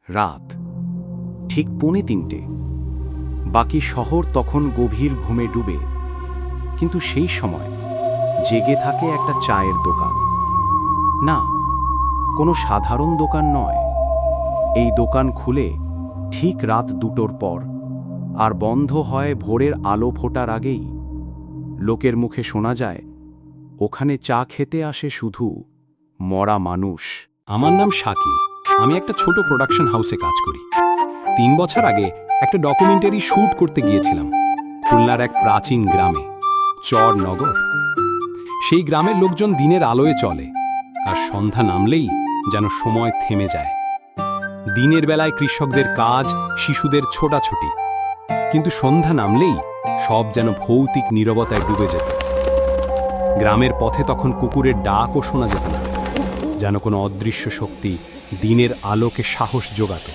রাত ঠিক 2:45। বাকি শহর তখন গভীর ঘুমে ডুবে, কিন্তু সেই সময় জেগে থাকে একটা চায়ের দোকান। না, কোনো সাধারণ দোকান নয়। এই দোকান খুলে ঠিক রাত 2টোর পর, আর বন্ধ হয় ভোরের আলো ফোটার আগেই। লোকের মুখে শোনা যায়, ওখানে চা খেতে আসে শুধু মরা মানুষ। আমার নাম শাকিল। আমি একটা ছোট প্রোডাকশন হাউসে কাজ করি। 3 বছর আগে একটা ডকুমেন্টারি শ্যুট করতে গিয়েছিলাম খুলনার এক প্রাচীন গ্রামে, চরনগর। সেই গ্রামের লোকজন দিনের আলোয় চলে, আর সন্ধ্যা নামলেই যেন সময় থেমে যায়। দিনের বেলায় কৃষকদের কাজ, শিশুদের ছোটাছুটি, কিন্তু সন্ধ্যা নামলেই সব যেন ভৌতিক নীরবতায় ডুবে যেত। গ্রামের পথে তখন কুকুরের ডাকও শোনা যেত না, যেন কোনো অদৃশ্য শক্তি দিনের আলোকে সাহস জোগাত।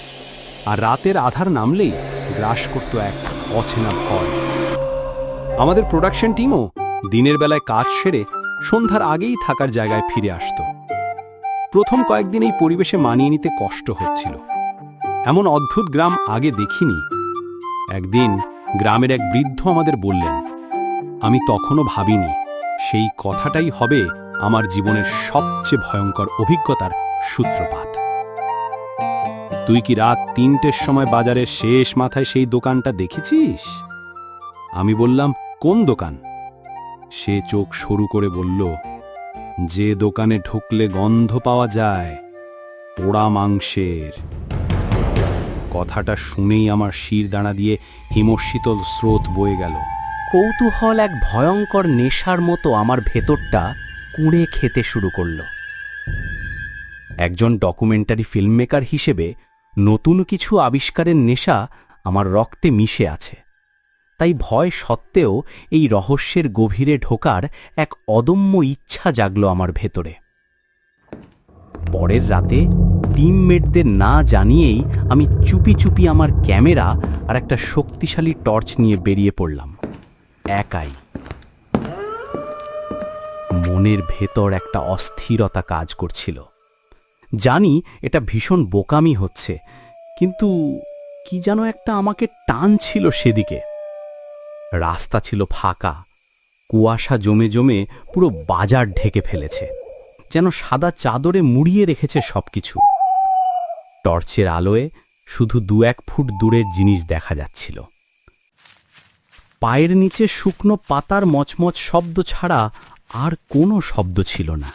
আর রাতের আধার নামলেই গ্রাস করত এক অচেনা ভয়। আমাদের প্রোডাকশন টিমও দিনের বেলায় কাজ সেরে সন্ধ্যার আগেই থাকার জায়গায় ফিরে আসত। প্রথম কয়েকদিন এই পরিবেশে মানিয়ে নিতে কষ্ট হচ্ছিল। এমন অদ্ভুত গ্রাম আগে দেখিনি। একদিন গ্রামের এক বৃদ্ধ আমাদের বললেন, আমি তখনও ভাবিনি সেই কথাটাই হবে আমার জীবনের সবচেয়ে ভয়ঙ্কর অভিজ্ঞতার সূত্রপাত। তুই কি রাত 3টের সময় বাজারের শেষ মাথায় সেই দোকানটা দেখেছিস? আমি বললাম, কোন দোকান? সে চোখ সরু করে বলল, যে দোকানে ঢুকলে গন্ধ পাওয়া যায় পোড়া মাংসের। কথাটা শুনেই আমার শিরদাঁড়া দিয়ে হিমশীতল স্রোত বয়ে গেল। কৌতূহল এক ভয়ঙ্কর নেশার মতো আমার ভেতরটা কুঁড়ে খেতে শুরু করল। একজন ডকুমেন্টারি ফিল্মমেকার হিসেবে নতুন কিছু আবিষ্কারের নেশা আমার রক্তে মিশে আছে। তাই ভয় সত্ত্বেও এই রহস্যের গভীরে ঢোকার এক অদম্য ইচ্ছা জাগল আমার ভেতরে। পরের রাতে টিমমেটদের না জানিয়েই আমি চুপি চুপি আমার ক্যামেরা আর একটা শক্তিশালী টর্চ নিয়ে বেরিয়ে পড়লাম, একাই। মনের ভেতর একটা অস্থিরতা কাজ করছিল। জানি এটা ভীষণ বোকামি হচ্ছে, কিন্তু কি যেন একটা আমাকে টানছিল সেদিকে। রাস্তা ছিল ফাঁকা, কুয়াশা জমে জমে পুরো বাজার ঢেকে ফেলেছে, যেন সাদা চাদরে মুড়িয়ে রেখেছে সবকিছু। টর্চের আলোয় শুধু 2-1 ফুট দূরের জিনিস দেখা যাচ্ছিল। পায়ের নিচে শুকনো পাতার মচমচ শব্দ ছাড়া আর কোনো শব্দ ছিল না।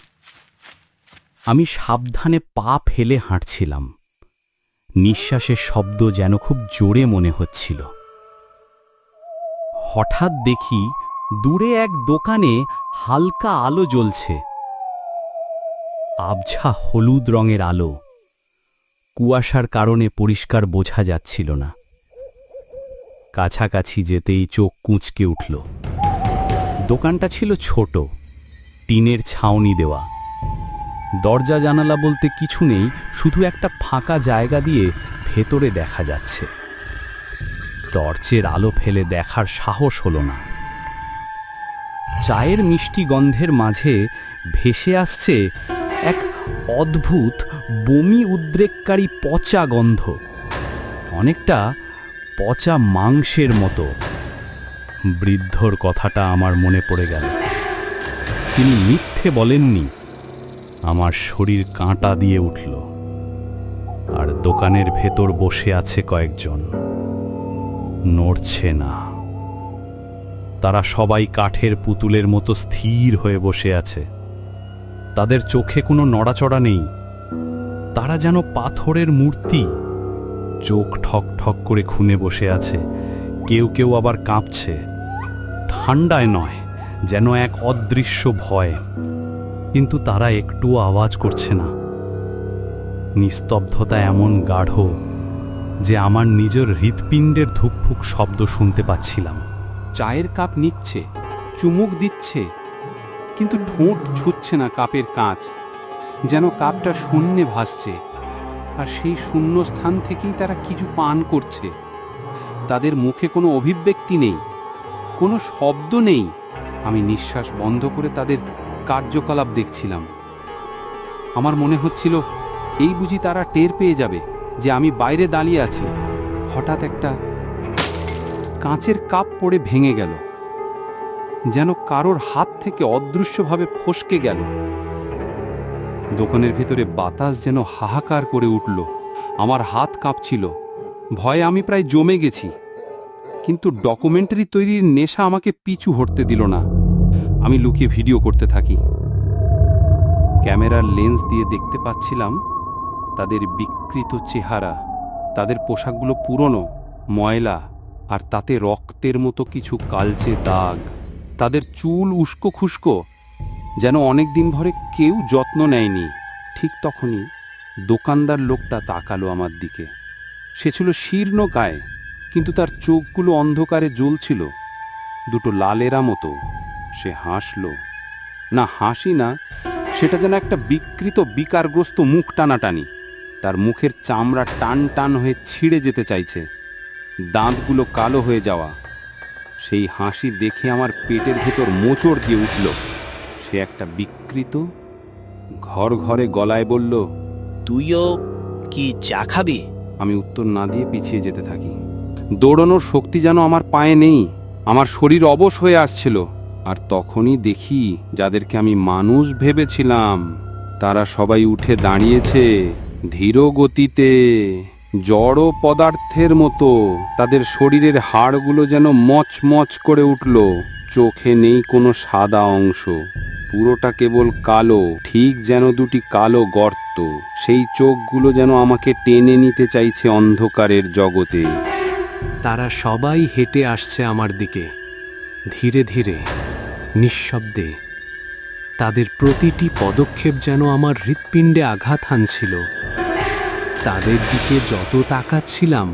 আমি সাবধানে পা ফেলে হাঁটছিলাম। নিঃশ্বাসের শব্দ যেন খুব জোরে মনে হচ্ছিল। হঠাৎ দেখি দূরে এক দোকানে হালকা আলো জ্বলছে, আবছা হলুদ রঙের আলো। কুয়াশার কারণে পরিষ্কার বোঝা যাচ্ছিল না। কাছাকাছি যেতেই চোখ কুঁচকে উঠল। দোকানটা ছিল ছোট, টিনের ছাউনি দেওয়া। দরজা জানালা বলতে কিছু নেই, শুধু একটা ফাঁকা জায়গা দিয়ে ভেতরে দেখা যাচ্ছে। টর্চের আলো ফেলে দেখার সাহস হলো না। চায়ের মিষ্টি গন্ধের মাঝে ভেসে আসছে এক অদ্ভুত বমি উদ্রেককারী পচা গন্ধ, অনেকটা পচা মাংসের মতো। বৃদ্ধর কথাটা আমার মনে পড়ে গেল। তিনি মিথ্যে বলেননি। আমার শরীর কাঁটা দিয়ে উঠল। আর দোকানের ভেতর বসে আছে কয়েকজন, নড়ছে না। তারা সবাই কাঠের পুতুলের মতো স্থির হয়ে বসে আছে। তাদের চোখে কোনো নড়াচড়া নেই। তারা যেন পাথরের মূর্তি, চোখ ঠক ঠক করে খুনে বসে আছে। কেউ কেউ আবার কাঁপছে, ঠান্ডায় নয়, যেন এক অদৃশ্য ভয়। কিন্তু তারা একটুও আওয়াজ করছে না। নিস্তব্ধতা এমন গাঢ় যে আমার নিজের হৃৎপিণ্ডের ধুকফুক শব্দ শুনতে পাচ্ছিলাম। চায়ের কাপ নিচ্ছে, চুমুক দিচ্ছে, কিন্তু ঠোঁট ছুঁচ্ছে না কাপের কাঁচ। যেন কাপটা শূন্যে ভাসছে, আর সেই শূন্য স্থান থেকেই তারা কিছু পান করছে। তাদের মুখে কোনো অভিব্যক্তি নেই, কোনো শব্দ নেই। আমি নিঃশ্বাস বন্ধ করে তাদের কার্যকলাপ দেখছিলাম। আমার মনে হচ্ছিল, এই বুঝি তারা টের পেয়ে যাবে যে আমি বাইরে দাঁড়িয়ে আছি, হঠাৎ একটা কাঁচের কাপ পড়ে ভেঙে গেল, যেন কারোর হাত থেকে অদৃশ্যভাবে ফসকে গেল। দোকানের ভেতরে বাতাস যেন হাহাকার করে উঠল। আমার হাত কাঁপছিল, ভয়ে আমি প্রায় জমে গেছি। কিন্তু ডকুমেন্টারি তৈরির নেশা আমাকে পিছু হটতে দিল না। আমি লুকিয়ে ভিডিও করতে থাকি। ক্যামেরার লেন্স দিয়ে দেখতে পাচ্ছিলাম তাদের বিকৃত চেহারা, তাদের পোশাকগুলো পুরনো, ময়লা, আর তাতে রক্তের মতো কিছু কালচে দাগ। তাদের চুল উস্কো খুস্কো, যেন অনেক দিন ধরে কেউ যত্ন নেয়নি। ঠিক তখনই দোকানদার লোকটা তাকালো আমার দিকে। সে ছিল শীর্ণ গায়ে, কিন্তু তার চোখগুলো অন্ধকারে জ্বলছিল, দুটো লালেরা মতো। সে হাসল, না হাসি না, সেটা যেন একটা বিকৃত বিকারগ্রস্ত মুখ টানাটানি। তার মুখের চামড়া টান টান হয়ে ছিঁড়ে যেতে চাইছে, দাঁতগুলো কালো হয়ে যাওয়া। সেই হাসি দেখে আমার পেটের ভেতর মোচড় দিয়ে উঠল। সে একটা বিকৃত ঘর ঘরে গলায় বলল, তুইও কি চা খাবি? আমি উত্তর না দিয়ে পিছিয়ে যেতে থাকি। দৌড়ানোর শক্তি যেন আমার পায়ে নেই, আমার শরীর অবশ হয়ে আসছিল। আর তখনই দেখি যাদেরকে আমি মানুষ ভেবেছিলাম তারা সবাই উঠে দাঁড়িয়েছে ধীর গতিতে, জড় পদার্থের মতো। তাদের শরীরের হাড়গুলো যেন মচমচ করে উঠল। চোখে নেই কোনো সাদা অংশ, পুরোটা কেবল কালো, ঠিক যেন দুটি কালো গর্ত। সেই চোখগুলো যেন আমাকে টেনে নিতে চাইছে অন্ধকারের জগতে। তারা সবাই হেঁটে আসছে আমার দিকে, ধীরে ধীরে, নিঃশব্দে। তাদের প্রতিটি পদক্ষেপ যেন আমার হৃৎপিণ্ডে আঘাত হানছিল। তাদের দিকে যত তাকাচ্ছিলাম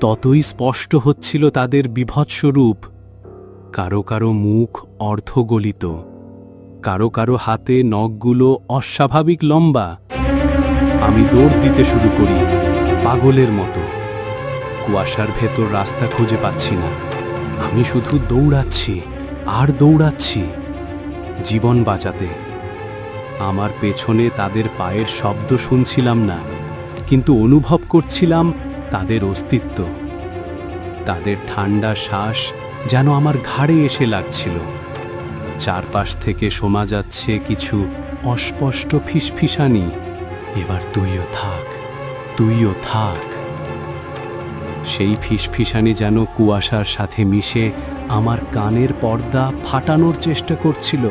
ততই স্পষ্ট হচ্ছিল তাদের বিভৎস রূপ। কারো কারো মুখ অর্ধগলিত, কারো কারো হাতে নখগুলো অস্বাভাবিক লম্বা। আমি দৌড় দিতে শুরু করি, পাগলের মতো। কুয়াশার ভেতর রাস্তা খুঁজে পাচ্ছি না। আমি শুধু দৌড়াচ্ছি আর দৌড়াচ্ছি, জীবন বাঁচাতে। আমার পেছনে তাদের পায়ের শব্দ শুনছিলাম না, কিন্তু অনুভব করছিলাম তাদের অস্তিত্ব। তাদের ঠান্ডা শ্বাস যেন আমার ঘাড়ে এসে লাগছিল। চারপাশ থেকে শোনা যাচ্ছে কিছু অস্পষ্ট ফিসফিসানি, এবার তুইও থাক, তুইও থাক। সেই ফিসফিসানি যেন কুয়াশার সাথে মিশে আমার কানের পর্দা ফাটানোর চেষ্টা করছিল।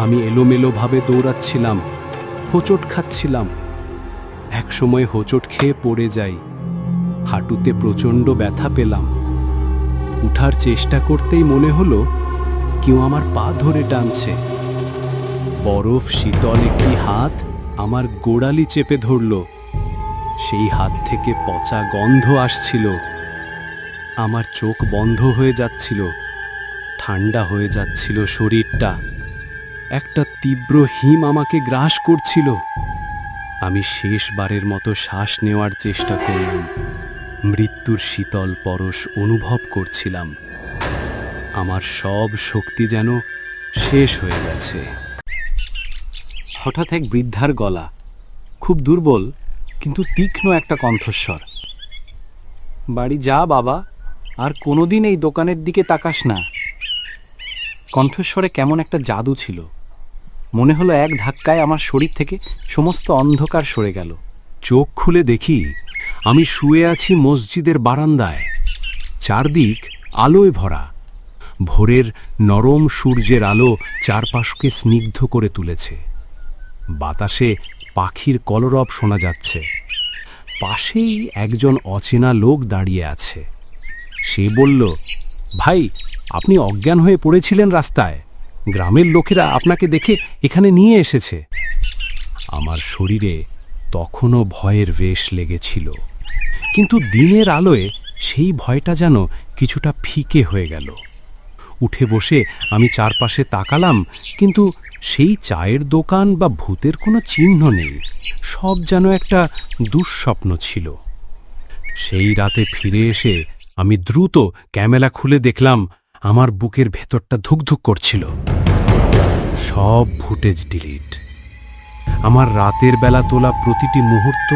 আমি এলোমেলোভাবে দৌড়াচ্ছিলাম, হোঁচট খাচ্ছিলাম। একসময় হোঁচট খেয়ে পড়ে যাই, হাঁটুতে প্রচণ্ড ব্যথা পেলাম। উঠার চেষ্টা করতেই মনে হলো কেউ আমার পা ধরে টানছে। বরফ শীতল একটি হাত আমার গোড়ালি চেপে ধরল। সেই হাত থেকে পচা গন্ধ আসছিল। আমার চোখ বন্ধ হয়ে যাচ্ছিল, ঠান্ডা হয়ে যাচ্ছিল শরীরটা। একটা তীব্র হিম আমাকে গ্রাস করছিল। আমি শেষবারের মতো শ্বাস নেওয়ার চেষ্টা করলাম, মৃত্যুর শীতল পরশ অনুভব করছিলাম। আমার সব শক্তি যেন শেষ হয়ে গেছে। হঠাৎ এক বৃদ্ধার গলা, খুব দুর্বল কিন্তু তীক্ষ্ণ একটা কণ্ঠস্বর। বাড়ি যা বাবা, আর কোনোদিন এই দোকানের দিকে তাকাস না। কণ্ঠস্বরে কেমন একটা জাদু ছিল। মনে হলো এক ধাক্কায় আমার শরীর থেকে সমস্ত অন্ধকার সরে গেল। চোখ খুলে দেখি আমি শুয়ে আছি মসজিদের বারান্দায়। চারদিক আলোয় ভরা। ভোরের নরম সূর্যের আলো চারপাশকে স্নিগ্ধ করে তুলেছে। বাতাসে পাখির কলরব শোনা যাচ্ছে। পাশেই একজন অচেনা লোক দাঁড়িয়ে আছে। সে বলল, ভাই, আপনি অজ্ঞান হয়ে পড়েছিলেন রাস্তায়। গ্রামের লোকেরা আপনাকে দেখে এখানে নিয়ে এসেছে। আমার শরীরে তখনও ভয়ের রেশ লেগেছিল, কিন্তু দিনের আলোয় সেই ভয়টা যেন কিছুটা ফিকে হয়ে গেল। উঠে বসে আমি চারপাশে তাকালাম, কিন্তু সেই চায়ের দোকান বা ভূতের কোনো চিহ্ন নেই। সব যেন একটা দুঃস্বপ্ন ছিল। সেই রাতে ফিরে এসে আমি দ্রুত ক্যামেরা খুলে দেখলাম আমার বুকের ভেতরটা ধুকধুক করছিল। সব ফুটেজ ডিলিট। আমার রাতের বেলা তোলা প্রতিটি মুহূর্ত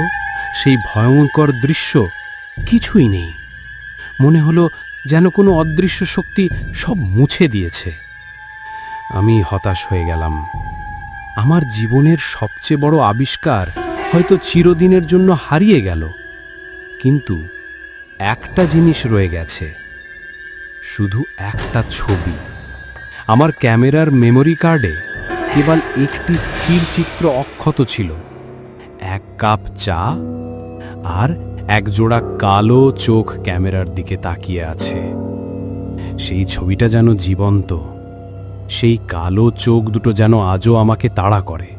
সেই ভয়ঙ্কর দৃশ্য কিছুই নেই। মনে হলো যেন কোনো অদৃশ্য শক্তি সব মুছে দিয়েছে। আমি হতাশ হয়ে গেলাম। আমার জীবনের সবচেয়ে বড় আবিষ্কার হয়তো চিরদিনের জন্য হারিয়ে গেল। কিন্তু একটা জিনিস রয়ে গেছে, শুধু একটা ছবি। আমার ক্যামেরার মেমোরি কার্ডে কেবল একটি স্থির চিত্র অক্ষত ছিল, এক কাপ চা আর একজোড়া কালো চোখ ক্যামেরার দিকে তাকিয়ে আছে। সেই ছবিটা যেন জীবন্ত, সেই কালো চোখ দুটো যেন আজও আমাকে তাড়া করে।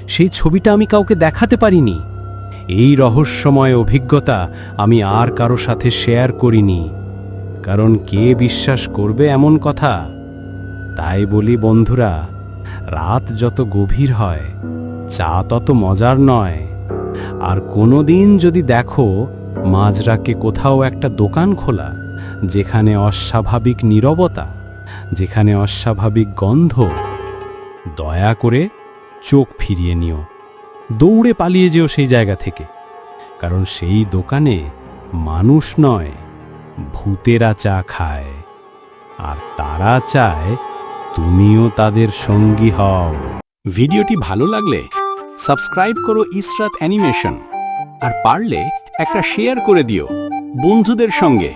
সেই ছবিটা আমি কাউকে দেখাতে পারিনি। এই রহস্যময় অভিজ্ঞতা আমি আর কারো সাথে শেয়ার করিনি, কারণ কে বিশ্বাস করবে এমন কথা? তাই বলি বন্ধুরা, রাত যত গভীর হয় চা তত মজার নয়। আর কোনোদিন যদি দেখো মাঝরাতে কোথাও একটা দোকান খোলা, যেখানে অস্বাভাবিক নীরবতা, যেখানে অস্বাভাবিক গন্ধ, দয়া করে চোখ ফিরিয়ে নিও, দৌড়ে পালিয়ে যেও সেই জায়গা থেকে। কারণ সেই দোকানে মানুষ নয়, ভূতেরা চা খায়, আর তারা চায় তুমিও তাদের সঙ্গী হও। ভিডিওটি ভালো লাগলে সাবস্ক্রাইব করো ইসরাত অ্যানিমেশন, আর পারলে একটা শেয়ার করে দিও বন্ধুদের সঙ্গে।